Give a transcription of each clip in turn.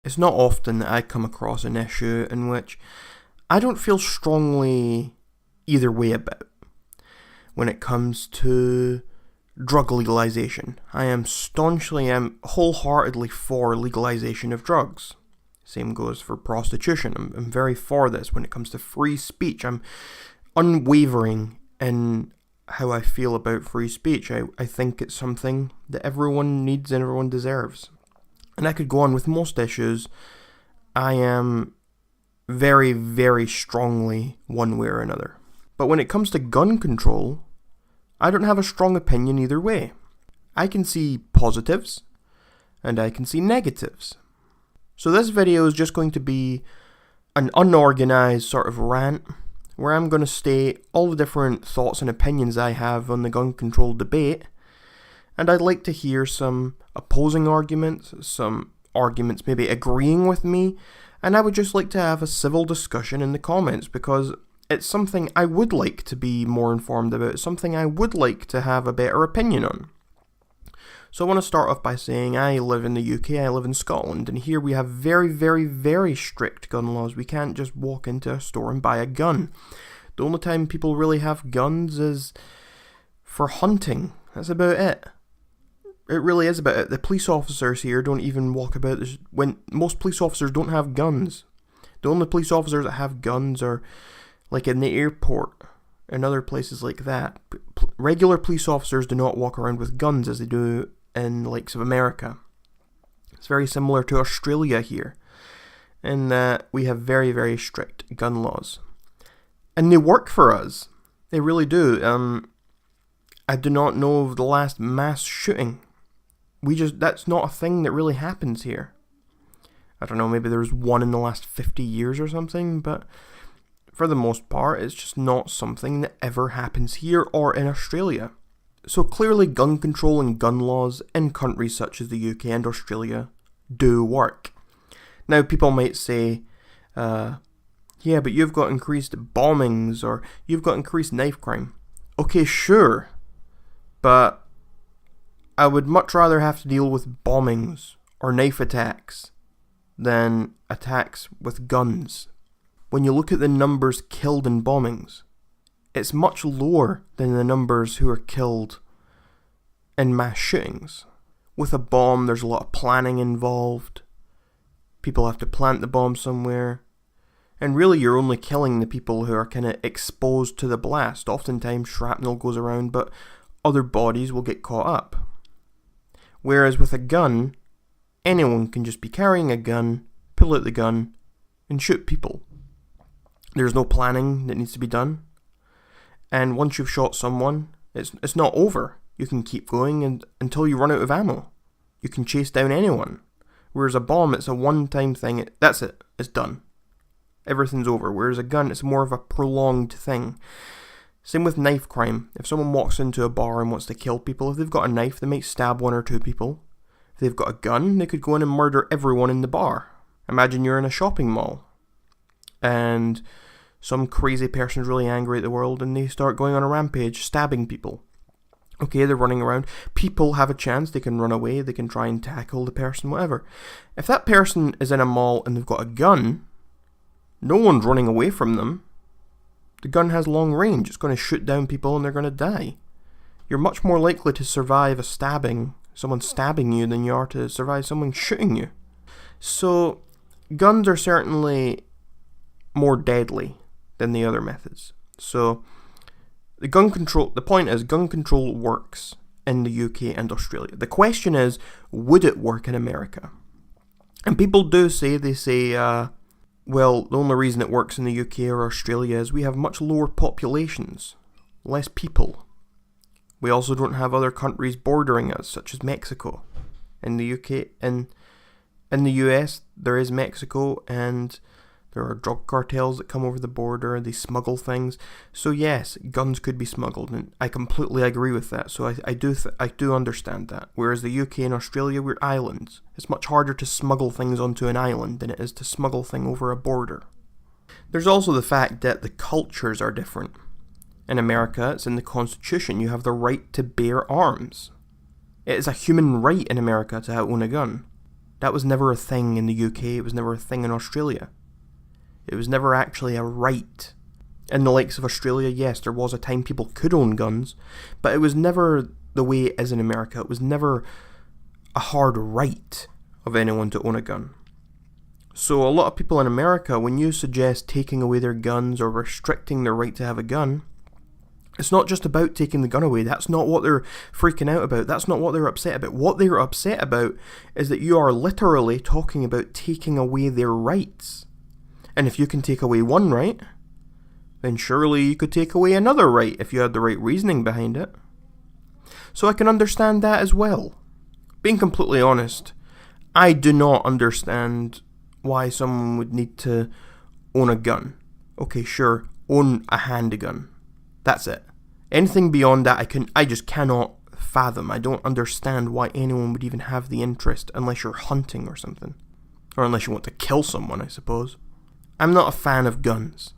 It's not often that I come across an issue in which I don't feel strongly either way about. When it comes to drug legalization, I am wholeheartedly for legalization of drugs. Same goes for prostitution. I'm very for this. When it comes to free speech, I'm unwavering in how I feel about free speech. I think it's something that everyone needs and everyone deserves. And I could go on with most issues. I am very, very strongly one way or another. But when it comes to gun control, I don't have a strong opinion either way. I can see positives, and I can see negatives. So this video is just going to be an unorganized sort of rant, where I'm going to state all the different thoughts and opinions I have on the gun control debate, and I'd like to hear some opposing arguments, some arguments maybe agreeing with me, and I would just like to have a civil discussion in the comments, because it's something I would like to be more informed about, something I would like to have a better opinion on. So I want to start off by saying I live in the UK, I live in Scotland, and here we have very, very, very strict gun laws. We can't just walk into a store and buy a gun. The only time people really have guns is for hunting. That's about it. It really is about it. The police officers here don't even walk about this. When most police officers don't have guns. The only police officers that have guns are like in the airport and other places like that. Regular police officers do not walk around with guns as they do in the likes of America. It's very similar to Australia here, in that we have very, very strict gun laws. And they work for us. They really do. I do not know of the last mass shooting. That's not a thing that really happens here. I don't know, maybe there was one in the last 50 years or something, but for the most part, it's just not something that ever happens here or in Australia. So clearly gun control and gun laws in countries such as the UK and Australia do work. Now people might say, yeah, but you've got increased bombings or you've got increased knife crime. Okay, sure, but I would much rather have to deal with bombings or knife attacks than attacks with guns. When you look at the numbers killed in bombings, it's much lower than the numbers who are killed in mass shootings. With a bomb, there's a lot of planning involved. People have to plant the bomb somewhere. And really, you're only killing the people who are kind of exposed to the blast. Oftentimes, shrapnel goes around, but other bodies will get caught up. Whereas with a gun, anyone can just be carrying a gun, pull out the gun, and shoot people. There's no planning that needs to be done. And once you've shot someone, it's not over. You can keep going until you run out of ammo. You can chase down anyone. Whereas a bomb, it's a one-time thing. That's it. It's done. Everything's over. Whereas a gun, it's more of a prolonged thing. Same with knife crime. If someone walks into a bar and wants to kill people, if they've got a knife, they might stab one or two people. If they've got a gun, they could go in and murder everyone in the bar. Imagine you're in a shopping mall and some crazy person's really angry at the world and they start going on a rampage, stabbing people. Okay, they're running around. People have a chance. They can run away. They can try and tackle the person, whatever. If that person is in a mall and they've got a gun, no one's running away from them. The gun has long range. It's going to shoot down people and they're going to die. You're much more likely to survive a stabbing, someone stabbing you, than you are to survive someone shooting you. So, guns are certainly more deadly than the other methods. So, the point is, gun control works in the UK and Australia. The question is, would it work in America? And people do say, well, the only reason it works in the UK or Australia is we have much lower populations, less people. We also don't have other countries bordering us, such as Mexico. In the UK, in the US, there is Mexico, and there are drug cartels that come over the border, they smuggle things. So yes, guns could be smuggled, and I completely agree with that. So I do understand that. Whereas the UK and Australia, we're islands. It's much harder to smuggle things onto an island than it is to smuggle things over a border. There's also the fact that the cultures are different. In America, it's in the Constitution. You have the right to bear arms. It is a human right in America to own a gun. That was never a thing in the UK. It was never a thing in Australia. It was never actually a right. In the likes of Australia, yes, there was a time people could own guns, but it was never the way it is in America. It was never a hard right of anyone to own a gun. So a lot of people in America, when you suggest taking away their guns or restricting their right to have a gun, it's not just about taking the gun away. That's not what they're freaking out about. That's not what they're upset about. What they're upset about is that you are literally talking about taking away their rights. And if you can take away one right, then surely you could take away another right if you had the right reasoning behind it. So I can understand that as well. Being completely honest, I do not understand why someone would need to own a gun. Okay, sure, own a handgun. That's it. Anything beyond that, I just cannot fathom. I don't understand why anyone would even have the interest unless you're hunting or something. Or unless you want to kill someone, I suppose. I'm not a fan of guns,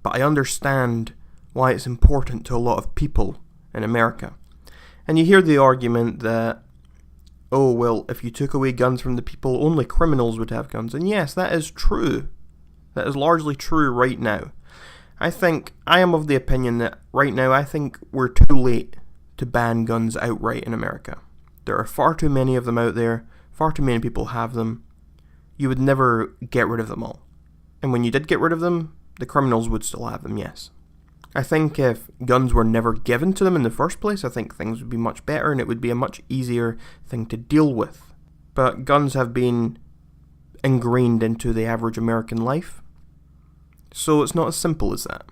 but I understand why it's important to a lot of people in America. And you hear the argument that, oh, well, if you took away guns from the people, only criminals would have guns. And yes, that is true. That is largely true right now. I am of the opinion that right now I think we're too late to ban guns outright in America. There are far too many of them out there. Far too many people have them. You would never get rid of them all. And when you did get rid of them, the criminals would still have them, yes. I think if guns were never given to them in the first place, I think things would be much better and it would be a much easier thing to deal with. But guns have been ingrained into the average American life, so it's not as simple as that.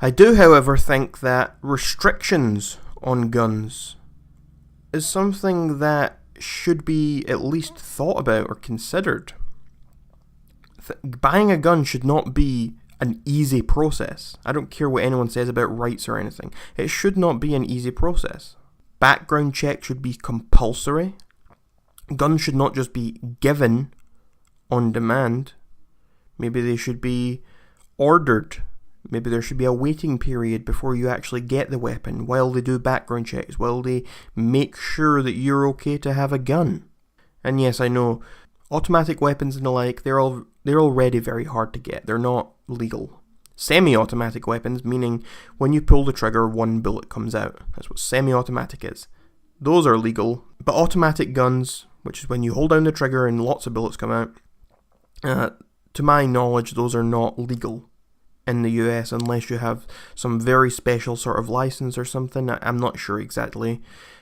I do, however, think that restrictions on guns is something that should be at least thought about or considered. Buying a gun should not be an easy process. I don't care what anyone says about rights or anything. It should not be an easy process. Background check should be compulsory. Guns should not just be given on demand. Maybe they should be ordered. Maybe there should be a waiting period before you actually get the weapon, while they do background checks, while they make sure that you're okay to have a gun. And yes, I know, automatic weapons and the like, they're already very hard to get. They're not legal. Semi-automatic weapons, meaning when you pull the trigger, one bullet comes out. That's what semi-automatic is. Those are legal, but automatic guns, which is when you hold down the trigger and lots of bullets come out, to my knowledge, those are not legal in the US unless you have some very special sort of license or something. I'm not sure exactly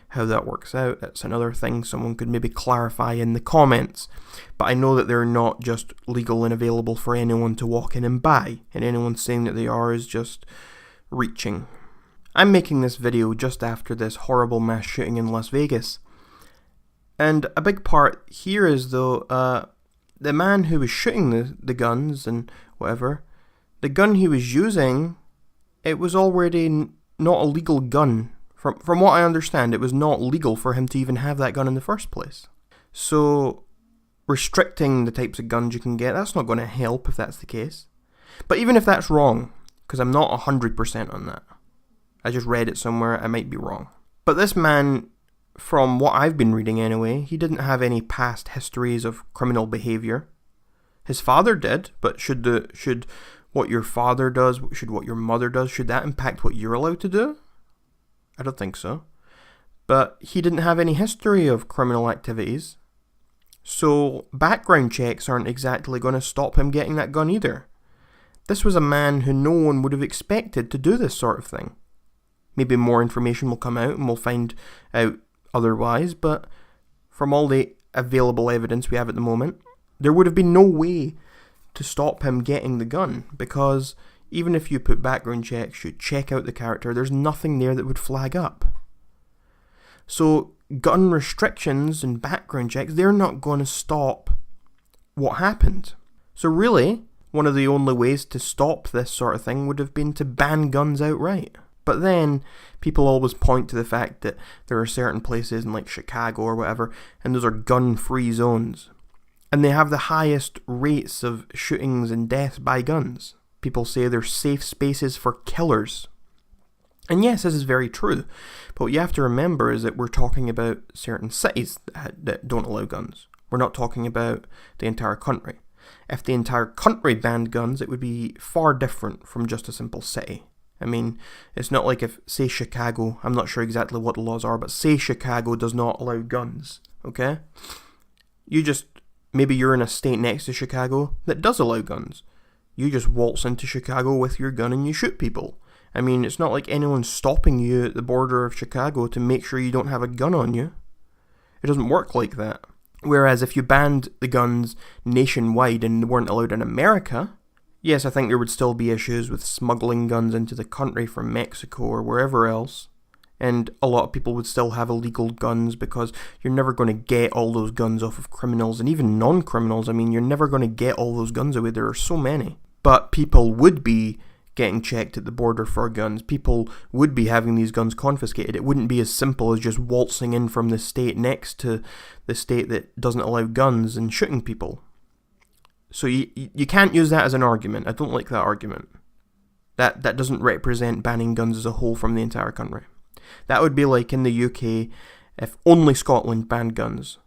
how that works out. That's another thing someone could maybe clarify in the comments. But I know that they're not just legal and available for anyone to walk in and buy, and anyone saying that they are is just reaching. I'm making this video just after this horrible mass shooting in Las Vegas. And a big part here is, though, the man who was shooting the guns and whatever, the gun he was using, it was already not a legal gun. From what I understand, it was not legal for him to even have that gun in the first place. So, restricting the types of guns you can get, that's not going to help if that's the case. But even if that's wrong, because I'm not 100% on that, I just read it somewhere, I might be wrong. But this man, from what I've been reading anyway, he didn't have any past histories of criminal behaviour. His father did, but should what your father does, should what your mother does, should that impact what you're allowed to do? I don't think so. But he didn't have any history of criminal activities, so background checks aren't exactly going to stop him getting that gun either. This was a man who no one would have expected to do this sort of thing. Maybe more information will come out and we'll find out otherwise, but from all the available evidence we have at the moment, there would have been no way to stop him getting the gun, because even if you put background checks, you check out the character, there's nothing there that would flag up. So gun restrictions and background checks, they're not going to stop what happened. So really, one of the only ways to stop this sort of thing would have been to ban guns outright. But then, people always point to the fact that there are certain places in like Chicago or whatever, and those are gun-free zones. And they have the highest rates of shootings and deaths by guns. People say they're safe spaces for killers. And yes, this is very true. But what you have to remember is that we're talking about certain cities that don't allow guns. We're not talking about the entire country. If the entire country banned guns, it would be far different from just a simple city. I mean, it's not like if, say, Chicago, I'm not sure exactly what the laws are, but say Chicago does not allow guns, okay? Maybe you're in a state next to Chicago that does allow guns. You just waltz into Chicago with your gun and you shoot people. I mean, it's not like anyone's stopping you at the border of Chicago to make sure you don't have a gun on you. It doesn't work like that. Whereas if you banned the guns nationwide and they weren't allowed in America, yes, I think there would still be issues with smuggling guns into the country from Mexico or wherever else. And a lot of people would still have illegal guns because you're never going to get all those guns off of criminals and even non-criminals. I mean, you're never going to get all those guns away. There are so many. But people would be getting checked at the border for guns. People would be having these guns confiscated. It wouldn't be as simple as just waltzing in from the state next to the state that doesn't allow guns and shooting people. So you can't use that as an argument. I don't like that argument. That doesn't represent banning guns as a whole from the entire country. That would be like in the UK if only Scotland banned guns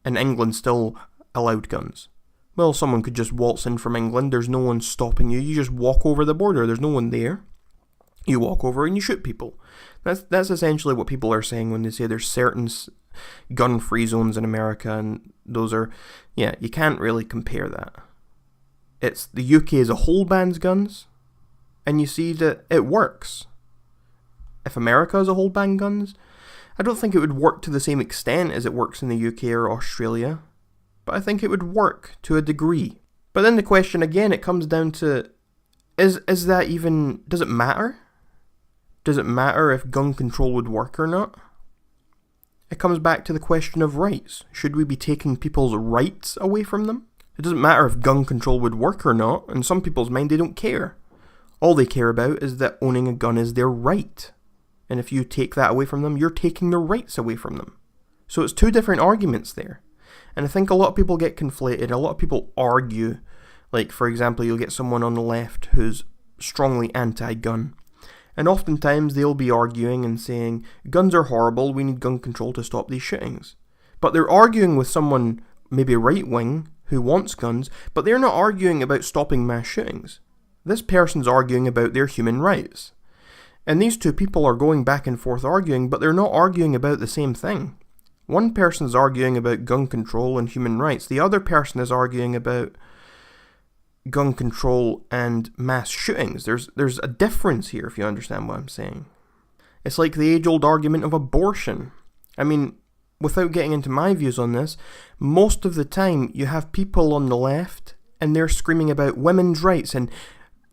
and England still allowed guns. Well, someone could just waltz in from England. There's no one stopping you. You just walk over the border. There's no one there. You walk over and you shoot people. That's essentially what people are saying when they say there's certain gun-free zones in America, and those are, you can't really compare that. It's the UK as a whole bans guns, and you see that it works. If America as a whole banned guns, I don't think it would work to the same extent as it works in the UK or Australia, but I think it would work to a degree. But then the question again, it comes down to, does it matter? Does it matter if gun control would work or not? It comes back to the question of rights. Should we be taking people's rights away from them? It doesn't matter if gun control would work or not. In some people's mind, they don't care. All they care about is that owning a gun is their right. And if you take that away from them, you're taking their rights away from them. So it's two different arguments there. And I think a lot of people get conflated. A lot of people argue. Like, for example, you'll get someone on the left who's strongly anti-gun. And oftentimes they'll be arguing and saying, guns are horrible, we need gun control to stop these shootings. But they're arguing with someone, maybe right-wing, who wants guns, but they're not arguing about stopping mass shootings. This person's arguing about their human rights. And these two people are going back and forth arguing, but they're not arguing about the same thing. One person's arguing about gun control and human rights. The other person is arguing about gun control and mass shootings. There's a difference here, if you understand what I'm saying. It's like the age-old argument of abortion. I mean, without getting into my views on this, most of the time you have people on the left and they're screaming about women's rights, and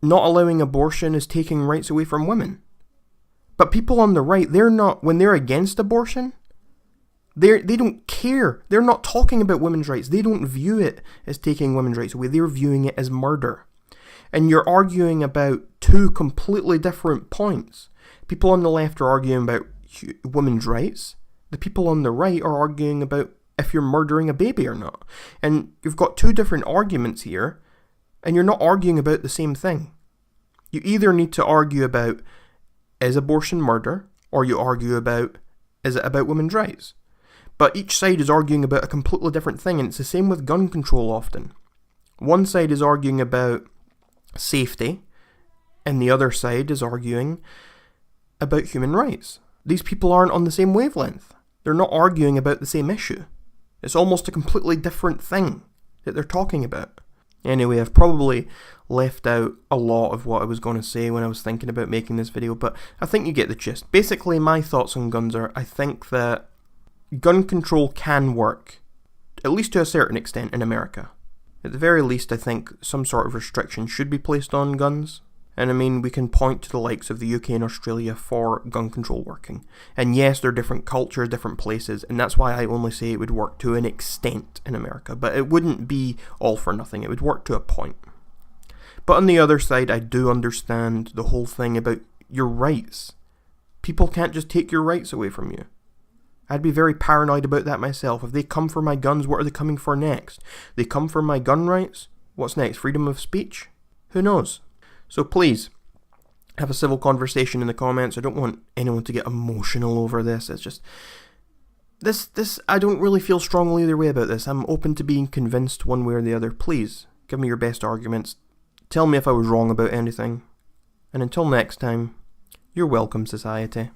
not allowing abortion is taking rights away from women. But people on the right, when they're against abortion, they don't care. They're not talking about women's rights. They don't view it as taking women's rights away. They're viewing it as murder. And you're arguing about two completely different points. People on the left are arguing about women's rights. The people on the right are arguing about if you're murdering a baby or not. And you've got two different arguments here, and you're not arguing about the same thing. You either need to argue about, is abortion murder, or you argue about, is it about women's rights? But each side is arguing about a completely different thing, and it's the same with gun control often. One side is arguing about safety, and the other side is arguing about human rights. These people aren't on the same wavelength. They're not arguing about the same issue. It's almost a completely different thing that they're talking about. Anyway, I've probably left out a lot of what I was going to say when I was thinking about making this video, but I think you get the gist. Basically, my thoughts on guns are, I think that gun control can work, at least to a certain extent in America. At the very least, I think some sort of restriction should be placed on guns. And I mean, we can point to the likes of the UK and Australia for gun control working. And yes, they're different cultures, different places, and that's why I only say it would work to an extent in America. But it wouldn't be all for nothing. It would work to a point. But on the other side, I do understand the whole thing about your rights. People can't just take your rights away from you. I'd be very paranoid about that myself. If they come for my guns, what are they coming for next? They come for my gun rights? What's next? Freedom of speech? Who knows? So please, have a civil conversation in the comments. I don't want anyone to get emotional over this. It's just, I don't really feel strongly either way about this. I'm open to being convinced one way or the other. Please, give me your best arguments. Tell me if I was wrong about anything. And until next time, you're welcome, society.